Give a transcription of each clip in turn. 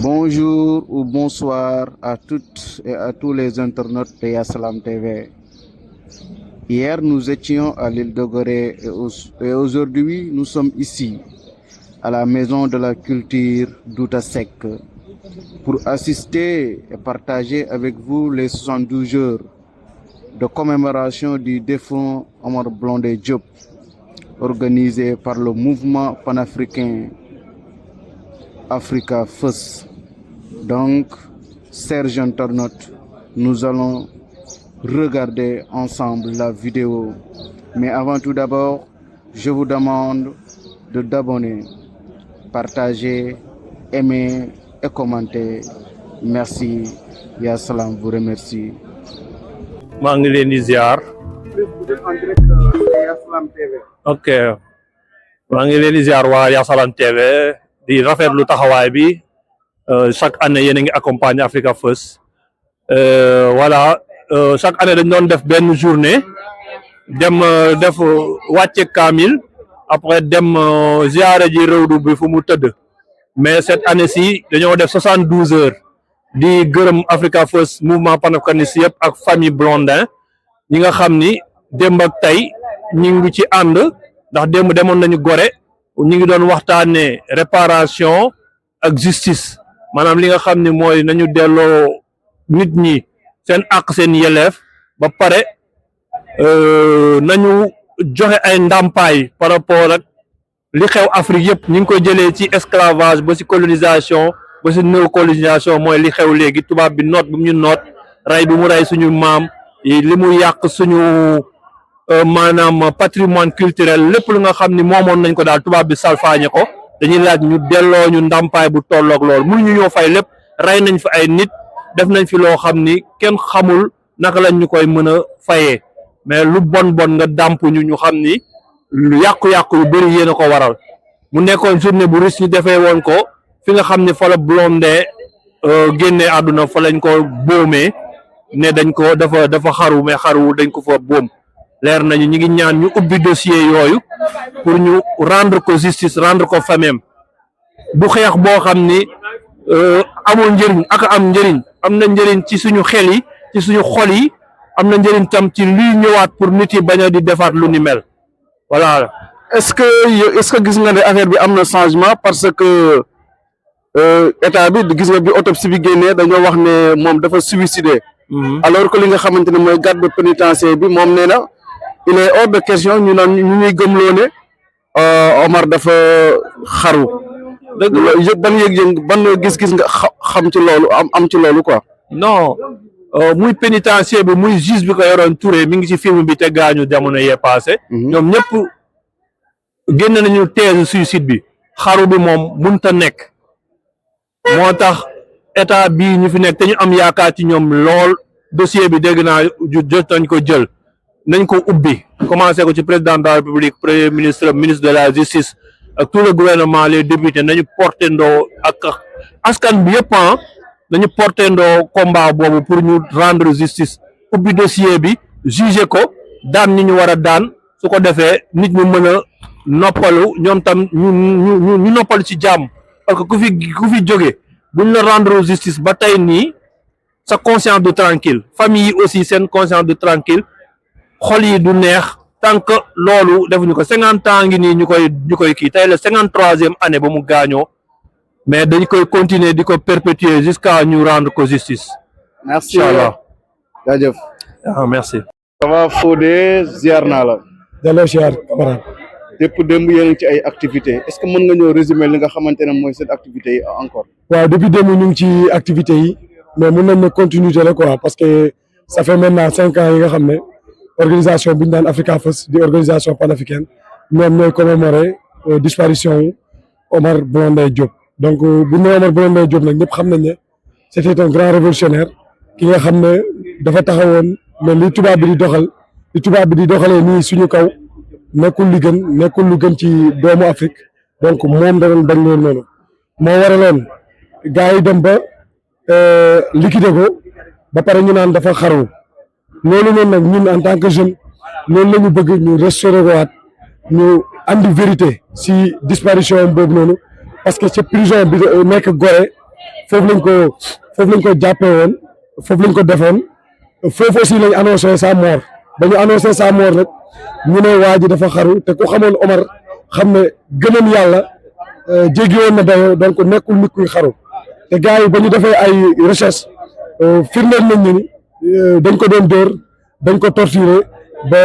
Bonjour ou bonsoir à toutes et à tous les internautes de Yasalam TV. Hier, nous étions à l'île de Gorée et aujourd'hui, nous sommes ici, à la Maison de la Culture d'Outasek, pour assister et partager avec vous les 72 heures de commémoration du défunt Omar Blondin Diop, organisé par le mouvement panafricain Africa First. Donc, chers internautes, nous allons regarder ensemble la vidéo. Mais avant tout d'abord, je vous demande de d'abonner, partager, aimer et commenter. Merci. Ya Salam vous remercie. maa ngi leen di ziar. ok maa ngi leen di ziar waa Yasalam TV di rafetlu taxawaay bi chaque année yéen a ngi accompagner Africa First voilà chaque année dañ doon def benn journée dem def wàcce kaamil après dem ziare ji réwdu bi fu mu tëdd mais cette année ci dañoo def 72 heures di gërëm Africa First mouvement panafricaniste yëpp ak famille Blondin ñi nga xam ni démb ak tey ñi ngi ci ànd ndax démb demoon nañu Gorée ñi ngi doon waxtaanee réparation ak justice maanaam li nga xam ni mooy nañu delloo nit ñi seen àq seen yelleef ba pare nañu joxe ay ndàmpaay par rapport ak li xew Afrique yëpp ñi ngi koy jëlee ci esclavage ba ci colonisation ba ci néocolonisation mooy li xew léegi tubaab bi noot bu ñu noot rey bi mu rey suñu maam li mu yàq suñu maanaam patrimoine culturel lépp lu nga xam ni moomoon nañ ko daal tubaab bi salfaañe ko dañuy laaj ñu delloo ñu ndàmpaay bu tolloog loolu mënuñu ñoo fay lépp rey nañ fi ay nit def nañ fi loo xam ni kenn xamul naka lañ ñu koy mën a fayee mais lu bon nga dàmp ñu xam ni lu yàqu-yàqu yu bëri yéen a ko waral mu nekkoon journée bu riche ñu defee woon ko fi nga xam ni fa la Blondin génnee àdduna fa lañ ko boomee ne dañ ko dafa xaru mais xaru dañ ko fa boom leer nañu ñi ngi ñaan ñu ubbi dossier yooyu pour ñu rendre ko justice rendre ko famem du xeex boo xam ni amul njëriñ ak am njëriñ am na njëriñ ci suñu xel yi ci suñu xol yi am na njëriñ tam ci luy ñëwaat pour nit yi bañ a di defaat lu ni mel voilà. est-ce que gis nga ne affaire bi am na changement parce que état bi gis nga bi autopsie bi génnee dañoo wax ne moom dafa suicidé. alors que li nga xamante ne mooy garde pénitentiaire bi moom nee na il est hors de question ñu naan ñu ñuy gëmloo ne Omar dafa xaru. dëgg la ban yëg-yëg ban gis-gis nga xam ci loolu am ci loolu quoi. non muy pénitencier bi muy juge bi ko yoroon Touré mi ngi ci film bi te gaañu jamono yee passé ñoom ñëpp génn nañu thèse suicide bi xaru bi moom mënta nekk moo tax état bii ñu fi nekk te ñu am yaakaar ci ñoom lool dossier bi dégg naa jot nañ ko jël nañ ko ubbi commencé ko ci président de la république premier ministre ministre de la justice ak tout le gouvernement les députés nañu porté ndoo ak askan bi yëpp nañu porté ndoo combat boobu pour ñu rendre justice ubbi dossier bi juger ko daan ñi ñu war a daan su ko defee nit ñu mën a noppalu ñoom tam ñu noppalu ci jàmm parce que ku fi jóge buñ la rendre justice ba tey nii sa conscience du tranquille famille yi aussi seen conscience du tranquille xol yi du neex tant que loolu defuñu ko 50 ans ngi nii ñu koy kii tey la 53e année ba mu gaañoo mais dañ koy continuer di ko perpétuer jusqu'à ñu rendre ko justice. Merci. Inch'Allah. jaajëf. Merci. Ça va Fodé ziar naa la. delloo ziar camarade. depuis démb yéen a ngi ci ay activités est-ce que mën nga ñëw résumer li nga xamante ne mooy seen activités yi encore. waaw depuis démb ñu ngi ci activités yi mais mun nañ ne continuité la quoi parce que ça fait maintenant 5 ans yi nga xam ne organisation bi ñu daan Africa First di organisation panafricaine ñoom ñooy commémorer disparition wu Omar Blondin Diop. donc bu ñu nee Omar Blondin Diop nag ñëpp xam nañ ne c'était un grand révolutionnaire ki nga xam ne dafa taxawoon mais li tubaab bi di doxalee nii suñu kaw. nekkul li gën nekkul lu gën ci doomu Afrique donc moom da doon bañ loolu noonu moo waraloon gars yi dem ba liquider ko ba pare ñu naan dafa xaru loolu noonu nag ñun en tant que jeune loolu la ñu bëgg ñu restaurer ko waat ñu andi vérité si disparition boobu noonu parce que ci prison bi nekk Gorée foofu lañ ko jàppee woon foofu lañ ko defoon foofu aussi lañ annoncé sa mort ba ñu annoncé sa mort nag ñu ne waa ji dafa xaru te ku xamoon Omar xam ne gëmam yàlla jéggi woon na dayoo donc nekkul nit kuy xaru te gars yi ba ñu defee ay recherche firndeel nañ ni dañ ko doon dóor dañ ko torturer ba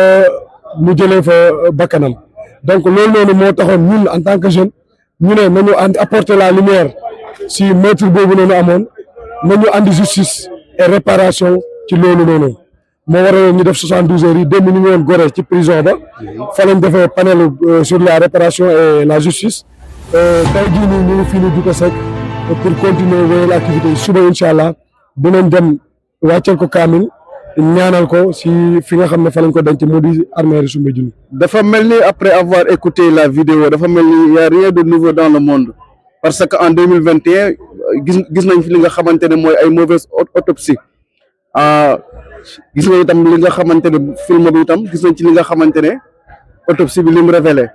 mu jëlee fa bakkanam donc loolu noonu moo taxoon ñun en tant que jeune ñu ne nañu apporter la lumière si meurtre boobu noonu amoon nañu andi justice et réparation ci loolu noonu moo waraloon ñu def 72 heures yi démb ñu ngi woon Gorée ci prison ba fa lañ defee panel sur la réparation et la justice tey jii nii ñu ngi fii nii Douta Seck pour continuer wéyal activité yi suba incha allah dinañ dem wàcceel ko kaamil ñaanal ko si fi nga xam ne fa lañ ko denc mu di armée Soumbédioune. dafa mel ni après avoir écouté la vidéo dafa mel ni y a rien de nouveau dans le monde parce que en 2021 gis nañ fi li nga xamante ne mooy ay mauvaise autopsie gis nga itam li nga xamante ne film bi itam gis nañ ci li nga xamante ne autopsie bi li mu révélé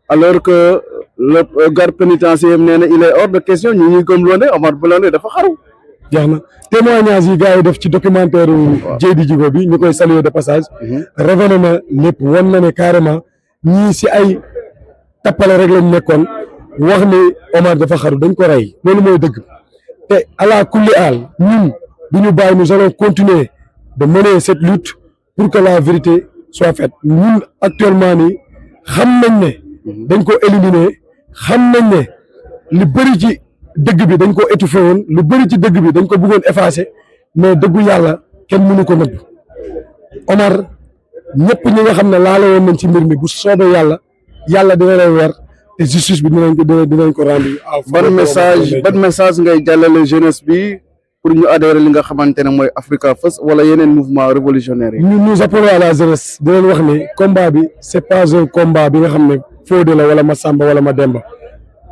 alors que le garde pénitentiaire nee na il est hors de question ñu ñuy gëmloo ne Omar Blondin dafa xaru. jeex na témoignage yi gars yi def ci documentaire Dieydi Djigo bi ñu koy saluer de passage révélé na lépp wan na ne carrément ñii si ay tappale rek lañ nekkoon wax ni Omar dafa xaru dañ ko rey loolu mooy dëgg te ala kulli aal ñun du ñu bàyyi nous allons continuer de mener cette lutte pour que la vérité soit faite ñun actuellement nii xam nañ ne dañ ko éliminer xam nañ ne li bëri ci dëgg bi dañ ko étouffé woon lu bëri ci dëgg bi dañ ko bëggoon effacé mais dëggu yàlla kenn mënu ko nëbb Omar ñëpp ñi nga xam ne laala woon nañ ci mbir mi bu soobee yàlla dina lay weer te justice bi dinañ ko rendre. ban message ngay jàllale jeunesse bi pour ñu adhérer li nga xamante ne mooy Africa First wala yeneen mouvement révolutionnaire yi. nous appelons à la jeunesse di leen wax ne combat bi c'est pas un combat bi nga xam ne Fodé la wala Massamba wala Mademba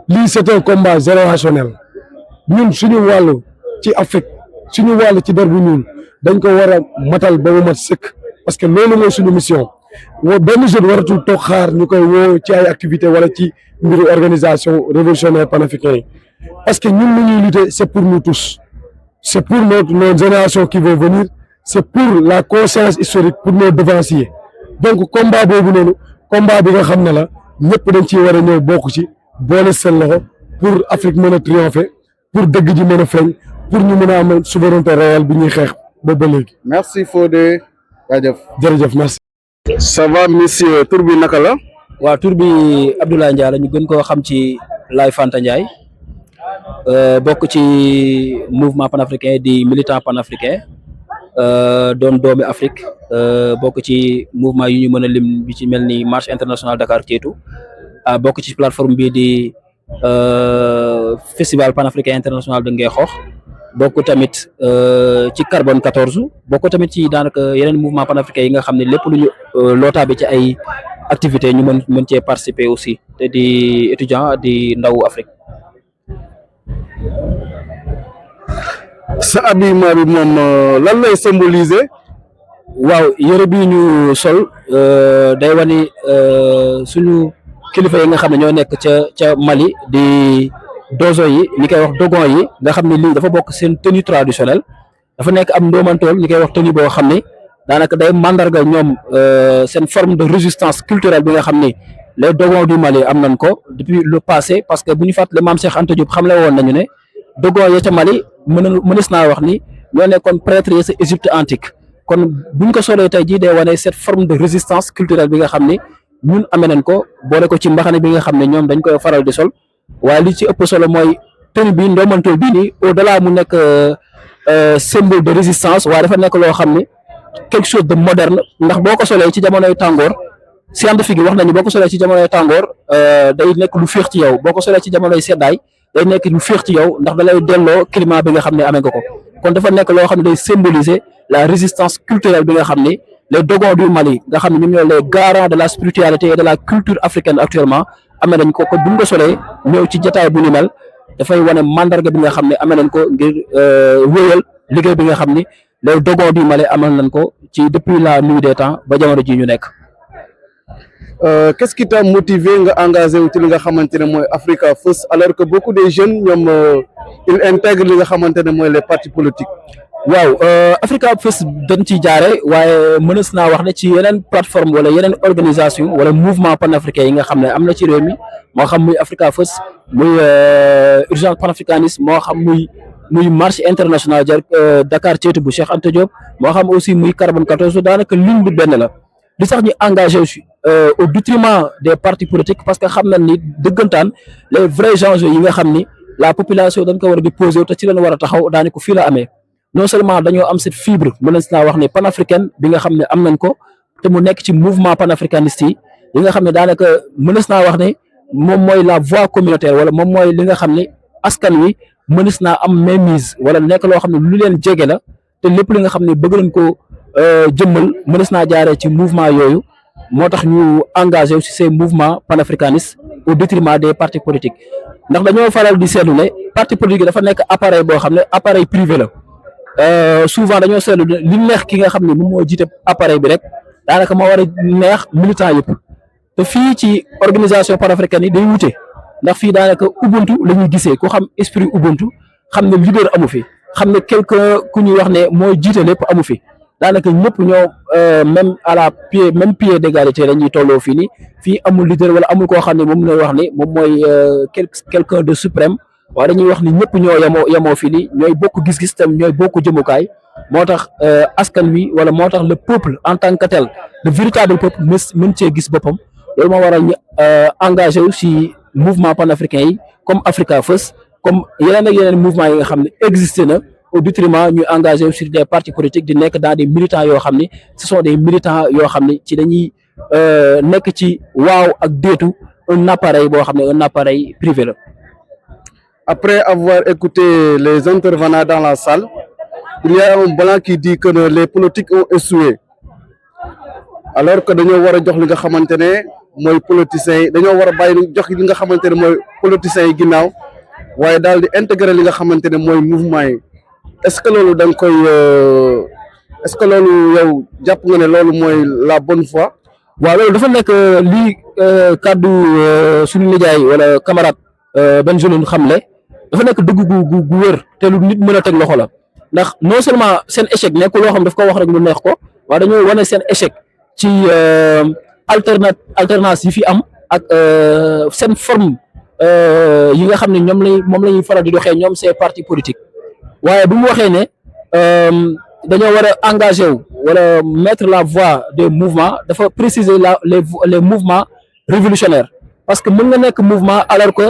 lii c'est un combat générationnel ñun suñu wàllu ci Afrique suñu wàllu ci der bu ñuul dañ ko war a matal ba mu mat sëkk parce que loolu mooy suñu mission benn jeune waratul toog xaar ñu koy woo ci ay activités wala ci mbiru organisation révolutionnaire panafricain yi parce que ñun lu ñuy lutter c'est pour nous tous c'est pour nos générations qui vont venir c'est pour la conscience historique pour nos devanciers donc combat boobu noonu combat bi nga xam ne la ñëpp dañ ciy war a ñëw bokk ci boole seen loxo pour Afrique mën a triompher pour dëgg ji mën a feeñ pour ñu mën a am souveraineté réelle bi ñuy xeex boobu ba léegi. merci Fodé jaajëf. jërëjëf merci. ça va monsieur tur bi naka la. waaw tur bi Abdoulaye Ndiaye la ñu gën koo xam ci Laye Fanta Ndiaye bokk ci mouvement panafricain di militant panafricain doon doomi Afrique bokk ci mouvement yu ñu mën a lim bi ci mel ni marche internationale Dakar Kétu bokk ci plateforme bi di festival panafricain international de Ngexox bokk tamit ci carbone 14 bokk tamit ci daanaka yeneen mouvement panafricain yi nga xam ne lépp lu ñu lootaa bi ci ay activités ñu mën cee participer aussi te di étudiant di ndawu Afrique. sa habillement bi moom lan lay symboliser. waaw yëre bi ñu sol day wani suñu kilifa yi nga xam ne ñoo nekk ca Mali di dozo yi ñi koy wax dogon yi nga xam ne lii dafa bokk seen tenue traditionnelle dafa nekk am ndoomantool ñi koy wax tenue boo xam ne daanaka day mandarga ñoom seen forme de résistance culturelle bi nga xam ni les dogons du Mali am nañ ko depuis le passé parce que bu ñu fàttali maam Cheikh Anta Diop xamle woon nañu ne dogon ya ca Mali mënees naa wax ni ñoo nekkoon prêtre yi sa Égypte antique kon buñ ko solee tey jii day wane cette forme de résistance culturelle bi nga xam ni ñun amee nañ ko boole ko ci mbaxane bi nga xam ne ñoom dañ koy faral di sol waaye li ci ëpp solo mooy tenue bi ndoomantool bii nii au delà mu nekk symbole de résistance waaye dafa nekk loo xam ni quelque chose de moderne ndax boo ko solee ci jamonoy tàngoor scientifique yi wax nañu boo ko solee ci jamonoy tàngoor day nekk lu féex ci yow boo ko solee ci jamonoy seddaay day nekk lu féex ci yow ndax da lay delloo climat bi nga xam ne amee nga ko kon dafa nekk loo xam ne day symboliser la résistance culturelle bi nga xam ni les dogons du Mali nga xam ne ñoom ñoo les garants de la spiritualité et de la culture africaine actuellement amee nañ ko kon bu ñu ko solee ñëw ci jotaay bu ni mel dafay wane mandarga bi nga xam ne amee nañ ko ngir wéyal liggéey bi nga xam ni les dogons du Mali amal nañ ko ci depuis la nuit des temps ba jamono ji ñu nekk. qu'est-ce qui t'a motivé nga engagé wu ci li nga xamante ne mooy Africa First alors que beaucoup de jeunes ñoom ils intègrent li nga xamante ne mooy les partis politiques. waaw Africa First dañ ciy jaare waaye mënees naa wax ne ci yeneen plateforme wala yeneen organisation wala mouvement panafricain yi nga xam ne am na ci réew mi moo xam muy Africa First muy urgence panafricanisme moo xam muy marche internationale jar Dakar ceetu bu Cheikh Anta Diop moo xam aussi muy carbone 14 daanaka ligne bi benn la li sax ñu engagé aussi au détriment des partis politiques parce que xam nañ ni dëggantaan les vrais enjeux yi nga xam ni la population dañ ko war a di posé te ci lañ war a taxaw daane ko fii la amee non seulement dañoo am cette fibre mën nañ naa wax ne panafricaine bi nga xam ne am nañ ko te mu nekk ci mouvement panafricaniste yi nga xam ne daanaka mënees naa wax ne moom mooy la voix communautaire wala moom mooy li nga xam ne askan wi mënees naa am mainmise wala nekk loo xam ne lu leen jege la te lépp li nga xam ne bëgg nañ ko jëmmal mënees naa jaaree ci mouvement yooyu moo tax ñu engagé ci ces mouvements panafricanistes au détriment des partis politiques ndax dañoo faral di seetlu ne parti politique dafa nekk appareil boo xam ne appareil privé la souvent dañoo seetlu li neex ki nga xam ne moom moo jiite appareil bi rek daanaka moo war a neex militant yëpp te fii ci organisation panafricaine yi day wute ndax fii daanaka ubuntu la ñuy gisee ku xam esprit ubuntu xam ne leader amu fi xam ne quelqu'un ku ñuy wax ne mooy jiite lépp amu fi daanaka ñëpp ñoo même à la pied d'égalité la ñuy tolloo fii nii fii amul leader wala amul koo xam ne moom la wax ne moom mooy quelqu'un de suprême waaye dañuy wax ni ñëpp ñoo yemoo fii nii ñooy bokk gis-gis tam ñooy bokk jëmukaay moo tax askan wi wala moo tax le peuple en tant que tel le véritable peuple mën cee gis boppam loolu moo waral ñu engagé wu si mouvement panafricain yi comme Africa First comme yeneen ak yeneen mouvement yi nga xam ne existé na au détriment ñu engagé wu sur des partis politiques di nekk dans des militants yoo xam ne ce sont des militants yoo xam ne ci dañuy nekk ci waaw ak déetu un appareil boo xam ne un appareil privé la. Après avoir écouté les intervenants dans la salle, il y a un blanc qui dit que les politiques ont échoué. Alors que dañoo war a jox li nga xamante ne mooy politiciens yi dañoo war a bàyyi jox li nga xamante ne mooy politiciens yi ginnaaw waaye daal di intégrer li nga xamante ne mooy mouvement yi est-ce que loolu da nga koy est-ce que loolu yow jàpp nga ne loolu mooy la bonne foi. waaw loolu dafa nekk lii kàddu suñu nijaay wala camarade Bengelloune xamle dafa nekk dëgg gu wér te lu nit mën a teg loxo la ndax non seulement seen échec nekkul loo xam daf ko wax rek mu neex ko waaye dañoo wane seen échec ci alternance yi fi am ak seen forme yi nga xam ne moom la ñuy faral di doxee ñoom ces partis politiques waaye bu mu waxee ne dañoo war a engagé wu wala mettre la voix des mouvements dafa préciser les mouvements révolutionnaires parce que mën nga nekk mouvement alors que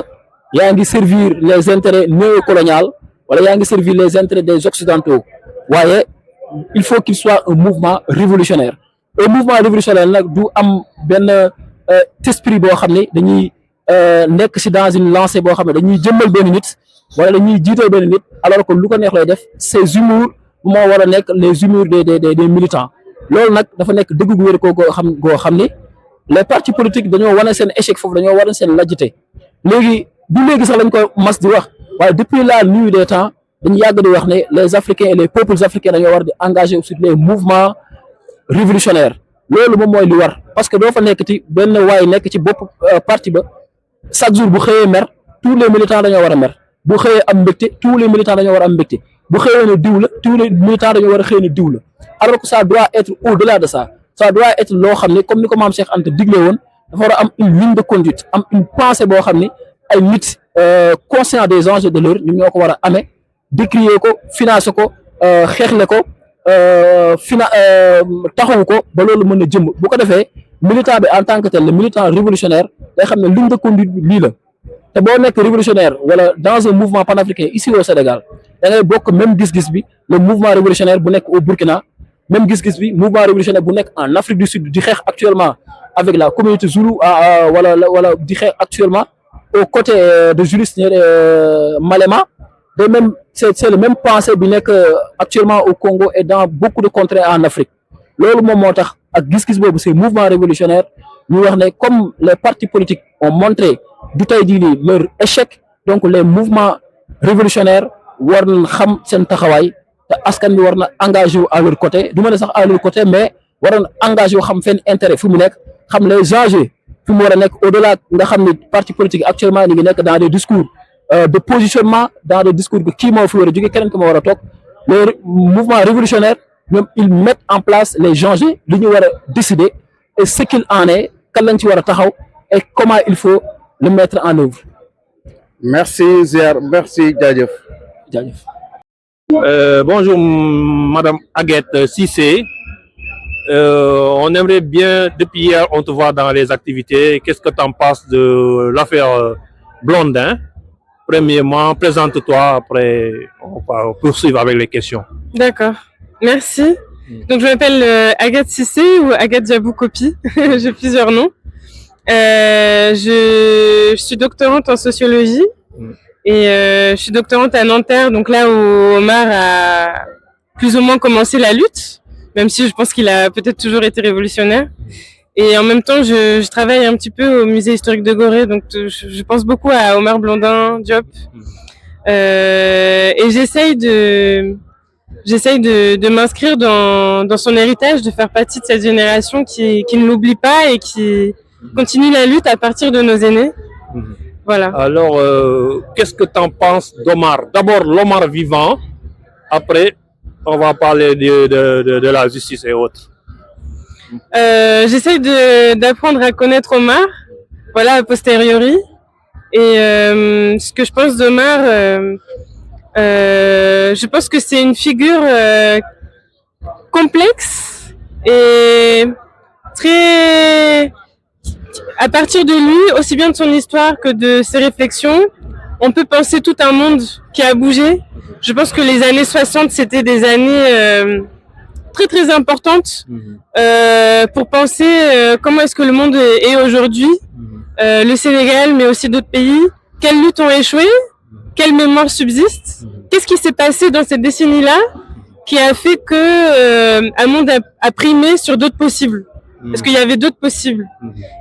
yaa ngi servir les intérêts néocoloniaux wala yaa ngi servir les intérêts des occidentaux waaye il faut qu'il soit un mouvement révolutionnaire un mouvement révolutionnaire nag du am benn esprit boo xam ne dañuy nekk ci dans une lancée boo xam ne dañuy jëmmal benn nit wala dañuy jiital benn nit alors que lu ko neex lay def ces humours moo war a nekk les humours des militants loolu nag dafa nekk dëgg gu wér koo xam ne les partis politiques dañoo wane seen échec foofu dañoo wane seen lajjite léegi du léegi sax lañ ko mas di wax waaye depuis la nuit des temps dañu yàgg di wax ne les Africains et les peuples africains dañoo war di engager sur les mouvements révolutionnaires loolu moom mooy li war parce que doo fa nekk ci benn waay nekk ci bopp parti ba chaque jour bu xëyee mer tous les militants dañoo war a mer bu xëyee am mbégte tous les militants dañoo war a am mbégte bu xëyee ne diw la tous les militants dañoo war a xëy ne diw la alors que ça doit être au-delà de ça doit être loo xam ne comme ni ko maam Cheikh Anta digle woon dafa war a am une ligne de conduite am une pensée boo xam ne ay nit conscient des enjeux de l'heure ñoom ñoo ko war a amee décrier ko financer ko xeexle ko taxawu ko ba loolu mën a jëm bu ko defee militant bi en tant que tel le militant révolutionnaire day xam ne ligne de conduite bi lii la te boo nekk révolutionnaire wala dans un mouvement panafricain ici au Sénégal da ngay bokk même gis-gis bi le mouvement révolutionnaire bu nekk au Burkina même gis-gis bi mouvement révolutionnaire bu nekk en Afrique du Sud di xeex actuellement avec la communauté Zoulou wala di xeex actuellement aux côtés de Julius Malema de même c'est le même pensée bi nekk actuellement au Congo et dans beaucoup de contrées en Afrique loolu moom moo tax ak gis-gis boobu ces mouvements révolutionnaires ñu wax ne comme les partis politiques ont montré du tey jii nii leur échec donc les mouvements révolutionnaires war na xam seen taxawaay te askan bi war na engagé wu à leur côté du ma ne sax à leur côté mais waroon engagé xam fenn intérêt fu mu nekk xam les enjeux fu mu war a nekk au-delà nga xam ne parti politique actuellement ñu ngi nekk dans des discours de positionnement dans des discours que kii moo fi war a jóge keneen ki moo war a toog les mouvements révolutionnaires ñoom ils mettent en place les enjeux li ñu war a décider et ce qu'il en est kan lañ ci war a taxaw et comment il faut le mettre en œuvre. merci Ziar merci jaajëf. jaajëf. Bonjour Madame Aguette Cissé. On aimerait bien, depuis hier, on te voit dans les activités. Qu'est-ce que tu en penses de l'affaire Blondin? Premièrement, présente-toi, après on va poursuivre avec les questions. D'accord, merci. Donc je m'appelle Agathe Cissé ou Agathe Diabou Kopi, j'ai plusieurs noms. Je suis doctorante en sociologie et je suis doctorante à Nanterre, donc là où Omar a plus ou moins commencé la lutte, même si je pense qu'il a peut-être toujours été révolutionnaire. Et en même temps, je travaille un petit peu au musée historique de Gorée, donc je pense beaucoup à Omar Blondin Diop. Et j'essaye de m'inscrire dans son héritage, de faire partie de cette génération qui ne l'oublie pas et qui continue la lutte à partir de nos aînés. Voilà. Alors, qu'est-ce que tu en penses d'Omar? D'abord, l'Omar vivant, après, on va parler de la justice et autres. J'essaye d'apprendre à connaître Omar, voilà, a posteriori. Et ce que je pense d'Omar, je pense que c'est une figure complexe et très... À partir de lui, aussi bien de son histoire que de ses réflexions, on peut penser tout un monde qui a bougé. Je pense que les années 60, c'était des années très très importantes pour penser comment est-ce que le monde est aujourd'hui, le Sénégal, mais aussi d'autres pays. Quelles luttes ont échoué? Quelle mémoire subsiste? Qu'est-ce qui s'est passé dans cette décennie-là qui a fait que un monde a primé sur d'autres possibles? Parce qu'il y avait d'autres possibles.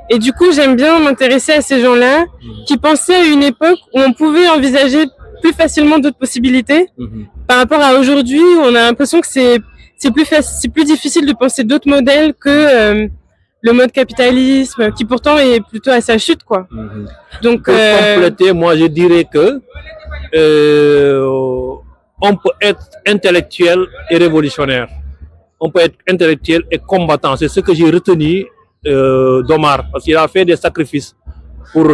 Et du coup, j'aime bien m'intéresser à ces gens-là qui pensaient à une époque où on pouvait envisager plus facilement d'autres possibilités par rapport à aujourd'hui où on a l'impression que c'est plus difficile de penser d'autres modèles que le mode capitalisme qui pourtant est plutôt à sa chute, quoi. Donc, pour compléter, moi je dirais que on peut être intellectuel et révolutionnaire. On peut être intellectuel et combattant. C'est ce que j'ai retenu d'Omar, parce qu'il a fait des sacrifices pour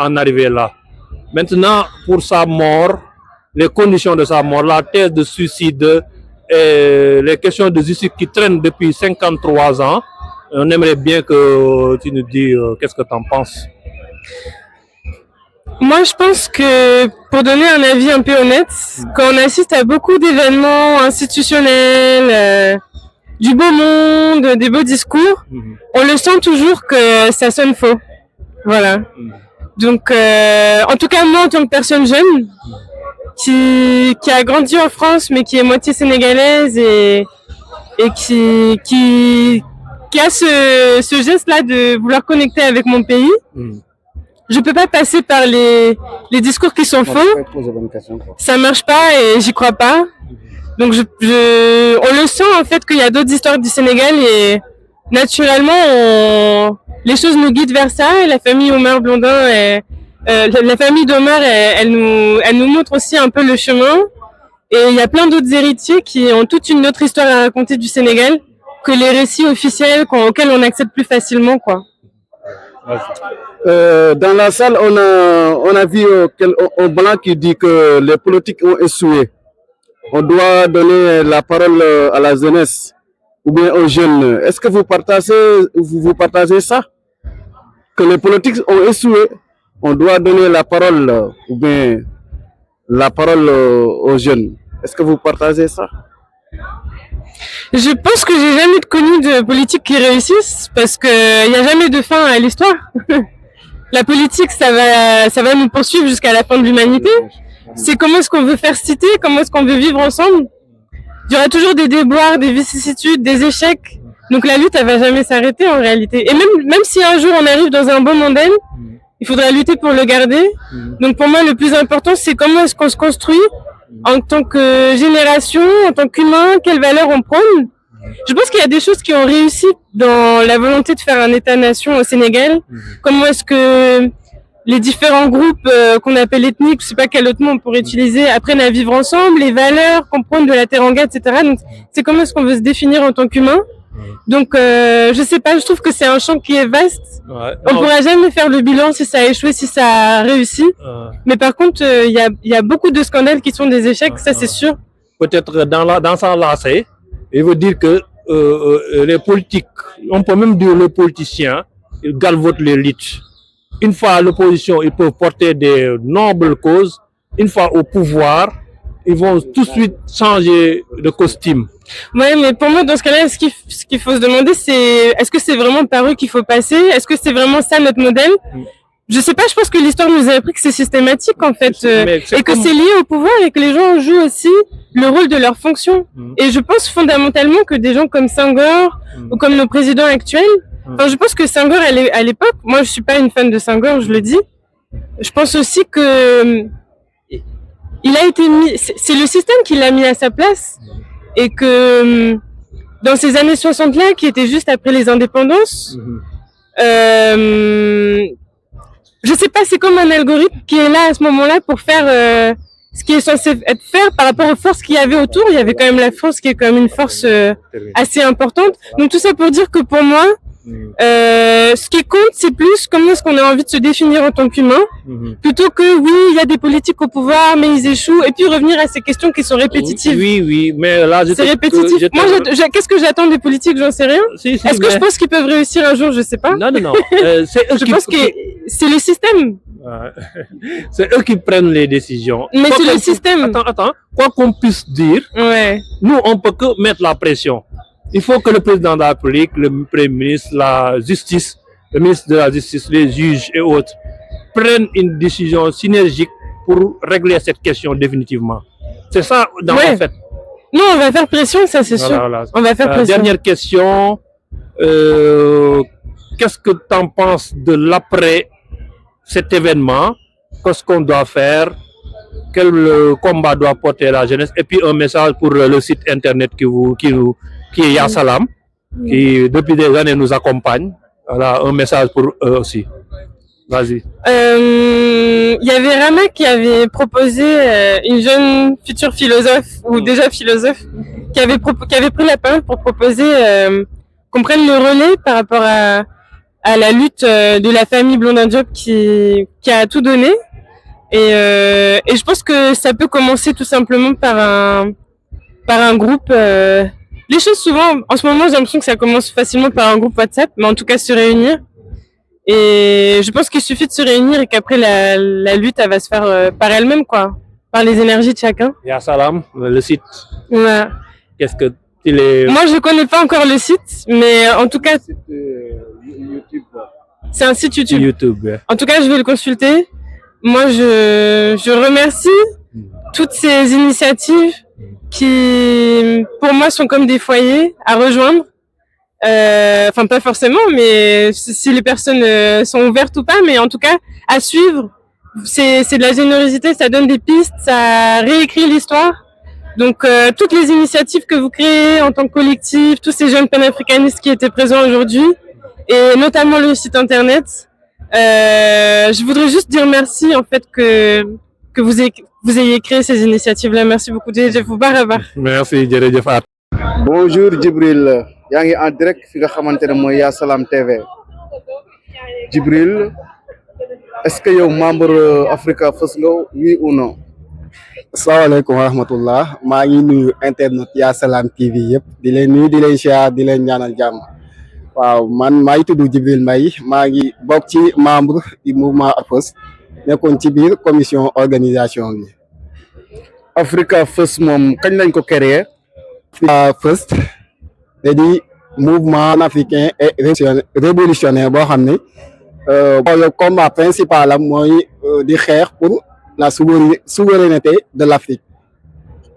en arriver là. Maintenant, pour sa mort, les conditions de sa mort, la thèse de suicide, et les questions de justice qui traînent depuis 53 ans, on aimerait bien que tu nous dises qu'est-ce que tu en penses. Moi, je pense que, pour donner un avis un peu honnête, quand on assiste à beaucoup d'événements institutionnels, du beau monde, des beaux discours, on le sent toujours que ça sonne faux. Voilà. Donc, en tout cas, moi, en tant que personne jeune, qui a grandi en France, mais qui est moitié sénégalaise et qui a ce geste-là de vouloir connecter avec mon pays, je peux pas passer par les discours qui sont faux. Ça marche pas et j'y crois pas. Donc on le sent en fait qu'il y a d'autres histoires du Sénégal et naturellement les choses nous guident vers ça. Et la famille Omar Blondin, la famille d'Omar, elle nous montre aussi un peu le chemin. Et il y a plein d'autres héritiers qui ont toute une autre histoire à raconter du Sénégal que les récits officiels auxquels on accède plus facilement, quoi. Dans la salle, on a vu un blanc qui dit que les politiques ont échoué. On doit donner la parole à la jeunesse ou bien aux jeunes. Est-ce que vous partagez ça? Que les politiques ont échoué, on doit donner la parole ou bien la parole aux jeunes. Est-ce que vous partagez ça? Je pense que j'ai jamais connu de politique qui réussisse parce que il n'y a jamais de fin à l'histoire. La politique, ça va nous poursuivre jusqu'à la fin de l'humanité. C'est comment est-ce qu'on veut faire cité, comment est-ce qu'on veut vivre ensemble. Il y aura toujours des déboires, des vicissitudes, des échecs. Donc la lutte, elle va jamais s'arrêter en réalité. Et même si un jour on arrive dans un bon modèle, il faudra lutter pour le garder. Donc pour moi, le plus important, c'est comment est-ce qu'on se construit en tant que génération, en tant qu'humain, quelles valeurs on prône Je pense qu'il y a des choses qui ont réussi dans la volonté de faire un État-nation au Sénégal. Comment est-ce que les différents groupes qu'on appelle ethniques, je sais pas quel autre mot on pourrait utiliser, apprennent à vivre ensemble, les valeurs, comprendre de la teranga, etc. Donc, c'est comment est-ce qu'on veut se définir en tant qu'humain. Donc, je sais pas, je trouve que c'est un champ qui est vaste. Ouais. On pourra jamais faire le bilan si ça a échoué, si ça a réussi. Mais par contre, il y a beaucoup de scandales qui sont des échecs, ça c'est sûr. Peut-être dans sa lancée, il veut dire que les politiques, on peut même dire les politiciens, ils galvautent l'élite. Une fois à l'opposition, ils peuvent porter des nobles causes. Une fois au pouvoir, ils vont tout de suite changer de costume. Ouais, mais pour moi, dans ce cas-là, ce qu'il faut se demander, c'est est-ce que c'est vraiment par eux qu'il faut passer? Est-ce que c'est vraiment ça notre modèle? Je sais pas, je pense que l'histoire nous a appris que c'est systématique en fait, et que c'est lié au pouvoir et que les gens jouent aussi le rôle de leur fonction. Et je pense fondamentalement que des gens comme Senghor ou comme nos présidents actuels, enfin, je pense que Senghor à l'époque, moi je suis pas une fan de Senghor, je le dis. Je pense aussi que il a été mis, c'est le système qui l'a mis à sa place, et que dans ces années 60-là, qui étaient juste après les indépendances, je sais pas, c'est comme un algorithme qui est là à ce moment-là pour faire ce qui est censé être fait par rapport aux forces qu'il y avait autour. Il y avait quand même la France qui est quand même une force assez importante. Donc tout ça pour dire que pour moi, ce qui compte, c'est plus comment est-ce qu'on a envie de se définir en tant qu'humain, plutôt que oui, il y a des politiques au pouvoir, mais ils échouent, et puis revenir à ces questions qui sont répétitives. Oui, mais là, c'est répétitif. Moi, qu'est-ce que j'attends des politiques? J'en sais rien. Est-ce que je pense qu'ils peuvent réussir un jour? Je sais pas. Non. Je pense que c'est le système. C'est eux qui prennent les décisions. Mais c'est le système. Attends. Quoi qu'on puisse dire, nous, on peut que mettre la pression. Il faut que le président de la République, le Premier ministre, la justice, le ministre de la Justice, les juges et autres prennent une décision synergique pour régler cette question définitivement. C'est ça, dans le fait. Non, on va faire pression, ça c'est sûr. Voilà. On va faire pression. Dernière question. Qu'est-ce que tu en penses de l'après cet événement? Qu'est-ce qu'on doit faire? Quel combat doit porter la jeunesse? Et puis un message pour le site internet qui est Ya Salam, qui depuis des années nous accompagne. Voilà, un message pour eux aussi. Vas-y. Il y avait Rama qui avait proposé, une jeune future philosophe, ou déjà philosophe, qui avait pris la parole pour proposer qu'on prenne le relais par rapport à la lutte de la famille Blondin Diop qui a tout donné. Et je pense que ça peut commencer tout simplement par un groupe. Les choses souvent, en ce moment, j'ai l'impression que ça commence facilement par un groupe WhatsApp, mais en tout cas se réunir. Et je pense qu'il suffit de se réunir et qu'après la lutte, elle va se faire par elle-même, quoi, par les énergies de chacun. Ya Salam, le site. Ouais. Qu'est-ce que il est... Moi, je connais pas encore le site, mais en tout cas, c'est un site YouTube. Ouais. En tout cas, je vais le consulter. Moi, je remercie toutes ces initiatives qui, pour moi, sont comme des foyers à rejoindre. Enfin, pas forcément, mais si les personnes sont ouvertes ou pas, mais en tout cas, à suivre. C'est de la générosité, ça donne des pistes, ça réécrit l'histoire. Donc, toutes les initiatives que vous créez en tant que collectif, tous ces jeunes panafricanistes qui étaient présents aujourd'hui, et notamment le site internet, je voudrais juste dire merci en fait que vous ayez créé ces initiatives-là. Merci beaucoup, jërëjëf bu baax a baax. Merci jërëjëf. Bonjour Djibril, yaa ngi en direct fi nga xamante ne mooy Ya Salam TV. Djibril, est-ce que yow membre Africa First nga, oui ou non? Asalaamaaleykum wa rahmatullah, maa ngi nuyu internet Ya Salam TV yëpp di leen nuyu di leen siyaar di leen ñaanal jàmm. Waaw, man maa ngi tudd Djibril Mbaye, maa ngi bokk ci membre du mouvement AFES, nekkoon ci biir commission organisation bi. Africa First moom kañ lañ ko créé? First da di mouvement africain et révolutionnaire boo xam ne le combat principal am mooy di xeex pour la souveraineté de l'Afrique.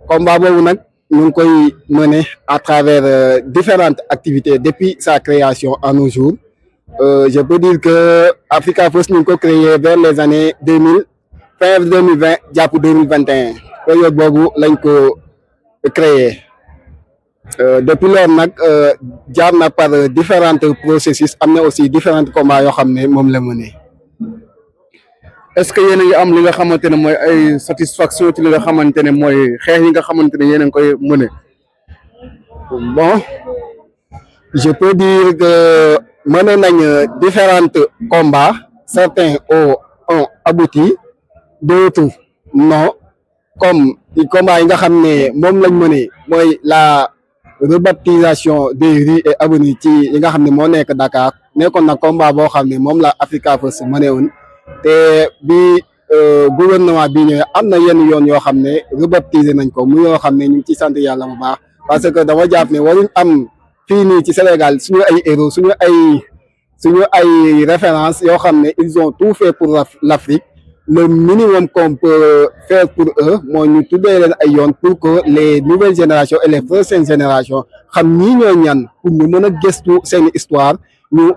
Combat boobu nag ñu ngi koy mener à travers différentes activités depuis sa création à nos jours. Je peux dire que Africa First ñu ngi ko créé vers les années 2000, fin 2020 jàpp 2021 période boobu lañ ko créé. depuis loolu nag jaar na par différents processus am na aussi différents combats yoo xam ne moom la mënee. est-ce que yéen a ngi am li nga xamante ne mooy ay satisfaction ci li nga xamante ne mooy xeex yi nga xamante ne yéen a ngi koy mëne. Bon, je peux dire que mené nañ différents combats, certains ont abouti, d'autres non, comme les combats yi nga xam ne moom lañ mëne mooy la rebaptisation des rues et avenues ci yi nga xam ne moo nekk Dakar nekkoon na combat boo xam ne moom la Africa First mëne woon te bi gouvernement bi ñëwee am na yenn yoon yoo xam ne rebaptiser nañ ko mu yoo xam ne ñu ngi ci sant yàlla bu baax parce que dama jàpp ne waruñ am fii nii ci Sénégal suñu ay héros suñu ay références yoo xam ne ils ont tout fait pour l'Afrique. Le minimum qu'on peut faire pour eux mooy ñu tuddee leen ay yoon pour que les nouvelles générations et les prochaines générations xam ñii ñoo ñan pour ñu mën a gëstu seen histoire ñu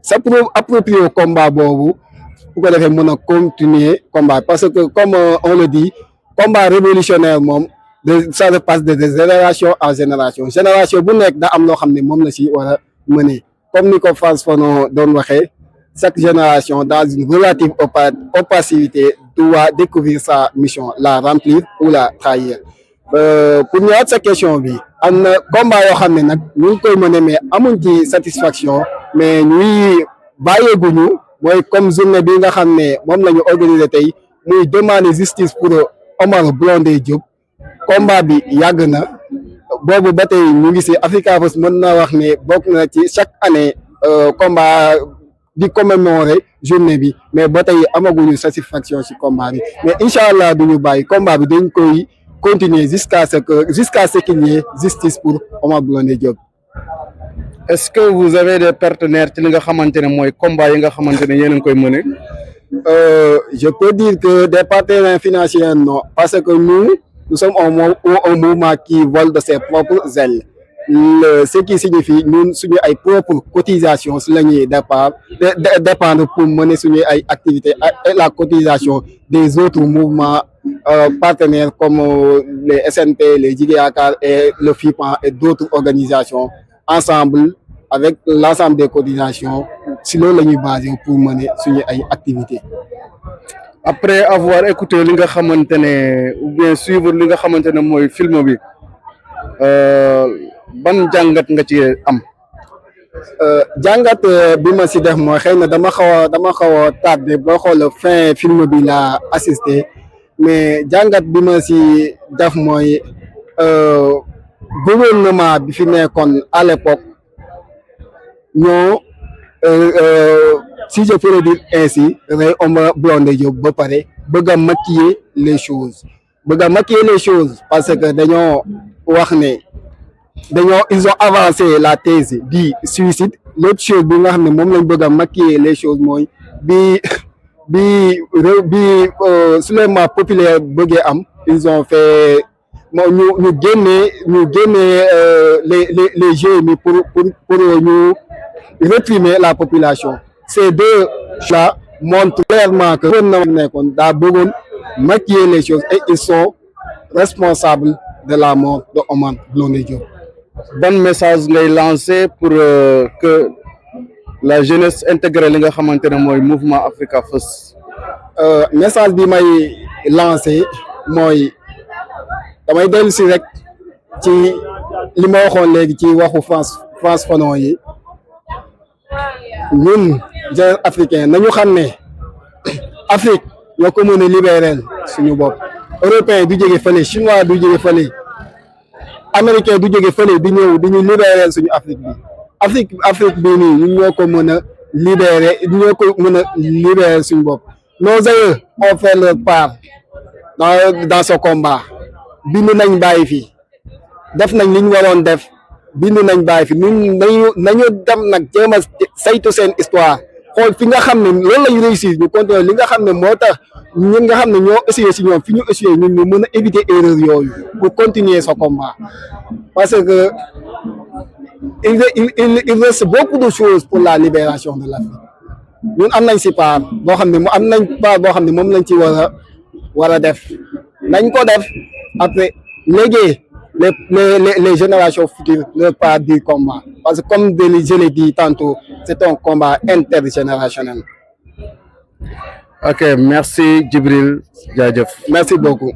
s'approprier combat boobu bu ko defee mën a continuer combat parce que comme on le dit combat révolutionnaire moom ça se passe de génération en génération bu nekk da am loo xam ne moom la si war a mener comme ni ko Frantz Fanon doon waxee. Chaque génération, dans une relative opacité, doit découvrir sa mission, la remplir ou la trahir. Pour ñëwaat sa question bi am na combat yoo xam ne nag ñu ngi koy mëne mais amuñ ci satisfaction mais ñuy bàyyeeguñu mooy comme journée bi nga xam ne moom la ñu organiser tey muy demander justice pour Omar Blondin Diop combat bi yàgg na boobu ba tey ñu ngi si Africa First mën na wax ne bokk na ci chaque année combat di commémorer journée bi mais ba tey amaguñu satisfaction ci combat bi mais incha allah duñu bàyyi combat bi dañ koy continuer jusqu'à ce qu'il y ait justice pour Omar Blondin Diop. Est-ce que vous avez des partenaires ci li nga xamante ne mooy combat yi nga xamante ne yéen a ngi koy mëne. Je peux dire que des partenaires financiers non parce que nous sommes un mouvement qui vole de ses propres ailes. Ce qui signifie ñun suñu ay propre cotisation si la ñuy dépendre pour mener suñu ay activités et la cotisation des autres mouvements partenaires comme les SNP, les Jigé Yaakaar et le FIPAN et d'autres organisations ensemble avec l'ensemble des cotisations si loolu la ñuy basé pour mener suñu ay activités. Après avoir écouté li nga xamante ne ou bien suivre li nga xamante ne mooy film bi ban jàngat nga ci am. jàngat bi ma si def mooy xëy na dama xaw a tardé boo xool fin film bi la assisté mais jàngat bi ma si def mooy gouvernement bi fi nekkoon à l'époque ñoo si je peux dire ainsi rey Omar Blondin Diop ba pare bëgg a maquiller les choses parce que dañoo wax ne ils ont avancé la thèse du suicide l'autre chose bi nga xam ne moom lañ bëgg a maquiller les choses mooy bi soulèvement populaire bëggee am ils ont fait ñu génnee les GMI pour ñu réprimer la population. Ces deux choses montrent clairement que gouvernement nekkoon daa bëggoon maquiller les choses et ils sont responsables de la mort de Omar Blondin Diop. Ban message ngay lancer pour que la jeunesse intègre li nga xamante ne mooy mouvement Africa First. Message bi may lancer mooy damay dellu si rek ci li ma waxoon léegi ci waxu France Fanon yi ñun jeunes africains nañu xam ne Afrique ñoo ko mën a libérer suñu bopp. Européen du jóge fële chinois du jóge fële américain du jóge fële di ñëw di ñu libérer suñu Afrique bi nii ñun ñoo ko mën a libérer suñu bopp. Nos aïeux ont fait leur part dans ce combat bind nañ bàyyi fi def nañ li ñu waroon def bind nañ bàyyi fi ñun nañu dem nag jéem a saytu seen histoire xool fi nga xam ne loolu lañu réussir ñu continuer li nga xam ne moo tax ñun nga xam ne ñoo essayé si ñoom fi ñu essayé ñun ñu mën a éviter erreur yooyu pour continuer ce combat parce que il reste beaucoup de choses pour la libération de l'Afrique ñun am nañ si part boo xam ne am nañ part boo xam ne moom lañ ci war a def nañ ko def après léegi les générations futures leur part du combat. Parce que comme je l'ai dit tantôt, c'est un combat intergénérationnel. Ok, merci Djibril. Jaajëf. Merci beaucoup.